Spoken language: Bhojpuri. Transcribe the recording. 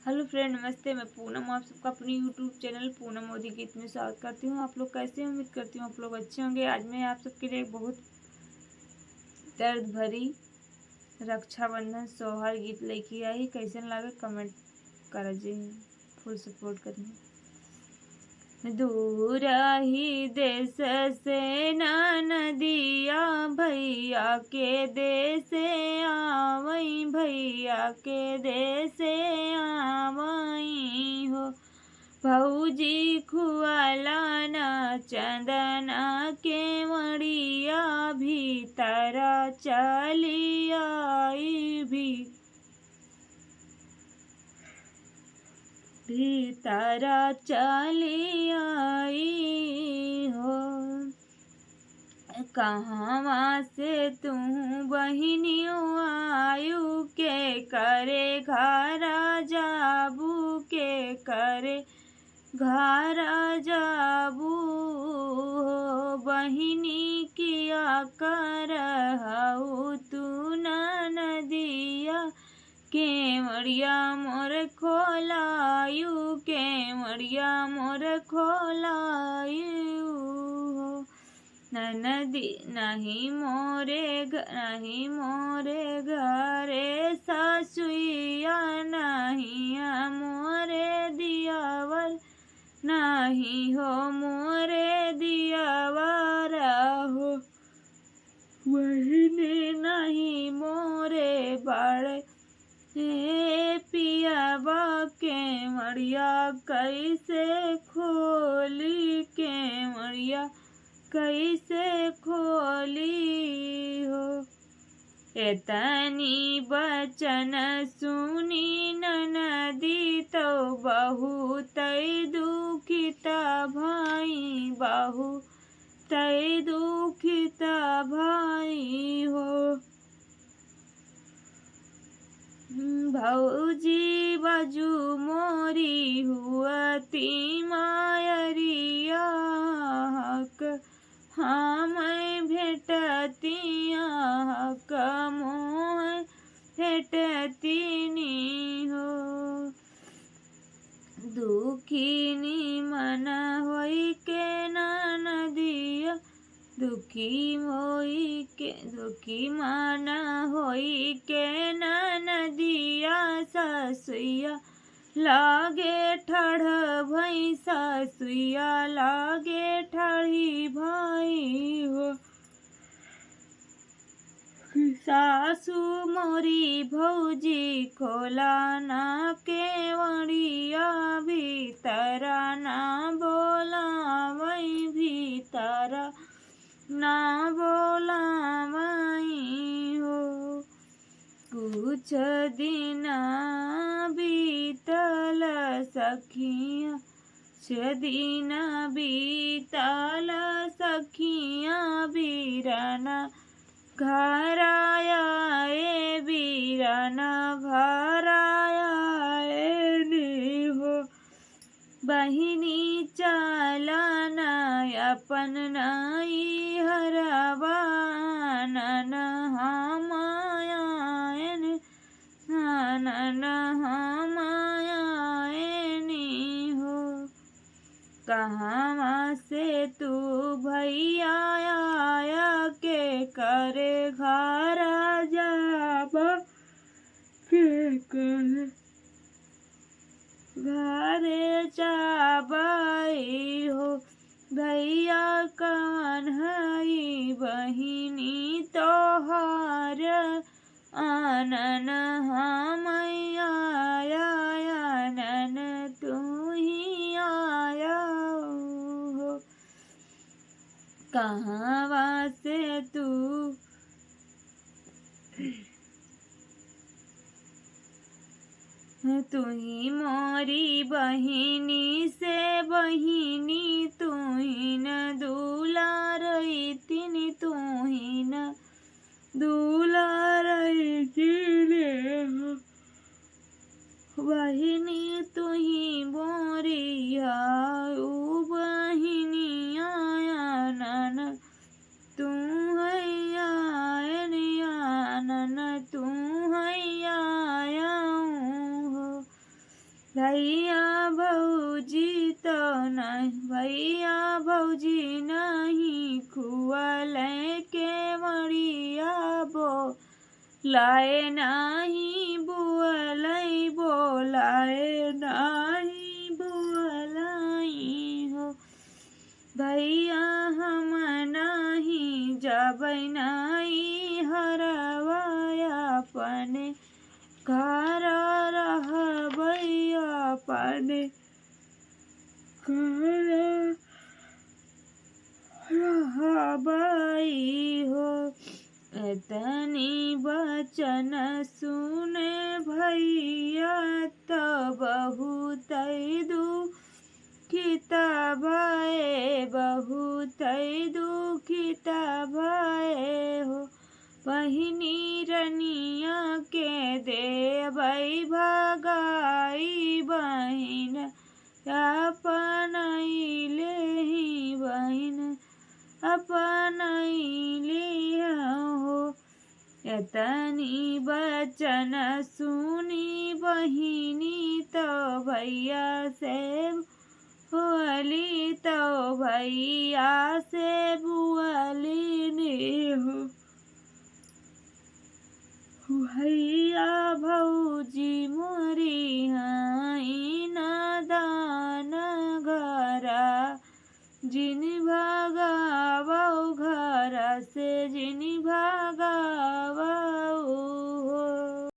हेलो फ्रेंड, नमस्ते। मैं पूनम आप सबका अपनी यूट्यूब चैनल पूनम मोदी गीत में स्वागत करती हूँ। आप लोग कैसे हैं? उम्मीद करती हूँ आप लोग अच्छे होंगे। आज मैं आप सबके लिए एक बहुत दर्द भरी रक्षाबंधन सोहर गीत लेके आई। कैसे लगे कमेंट कर जी, फुल सपोर्ट करिए। दूर ही देश से नदिया भैया के देश आवई, भैया के देश आवई हो। भौजी खुआला न चंदना के मड़िया भीतर चली आई, भीतर चली आई हो। कहाँ से तू बहिनियों आयु के करे घरा जाबू, के करे घरा जाबू हो। बहिनी किया कर हऊ तू नदिया के मड़िया मोर खोलायू, के मड़िया मोर खोलायू हो। नदी नहीं मोरे घरे सासुइया, नहीं मोरे दियावर, नहीं हो मोरे दियावर हो। बहिनी नहीं मोरे बड़े पियावा के मड़िया कैसे खोली, के मड़िया कैसे खोली हो। एतनी बचन सुनी ननदी तो बहुत दुखिता भाई, बहुत दुखिता भाई हो। भौजी बाजू मोरी हुआती मायरिया, हाँ मैं भेटतिया कमोह भेटतीनी हो। दुखीनी मन होई के नदिया, दुखी मन होई के नदिया सासुइया लागे ठड़ भई, सासुइया लागे ठड़ी भाई हो। सासू मोरी भौजी खोला ना के वड़िया भीतर ना बोला वही, भीतर ना बोला वही हो। कुछ दिन बीतल सखिया, दिन बीतल सखिया बीरना घर आए, बीरना घर आए हो। बहिनी चलना अपन नाई हरवा, नन हम आयन, नन हम आयन हो। कहाँ से तू भैया आया के करे घरा जाबा, के करे घरे जाबाई हो। भैया कौन हई बहिनी तोहार, आनन हम आया, आनन तू ही आया हो। कहाँ से तू तू ही मोरी बहिनी से बहिनी, तू ही न दुलारई तिनी, तू ही न दुलारई तिनी हो। बहिनी तू ही मोरी आयु, बहिनी आया नन तू है आयन, आनन तू है आया हो। भैया भौजी तो नहीं, भैया भौजी नहीं खुअल के मरिया बो लाए नाही बुअलई बोलाए नाही बुअलई हो। भैया हम नहीं जबै नहीं हरवाया अपने घर रहबै अपने घर रहबै हो। एतनी बचन सुने भैया तो बहुत दुखित भये बहुत दुखित भये हो। बहिनी रनिया के देबै भगाई बहिन अपनैले ही बहिन अपनैले हो। एतनी बचन सुनी बहिनी तो भैया से बोली तो भैया से बोली ने हो। भैया भौजी मोरी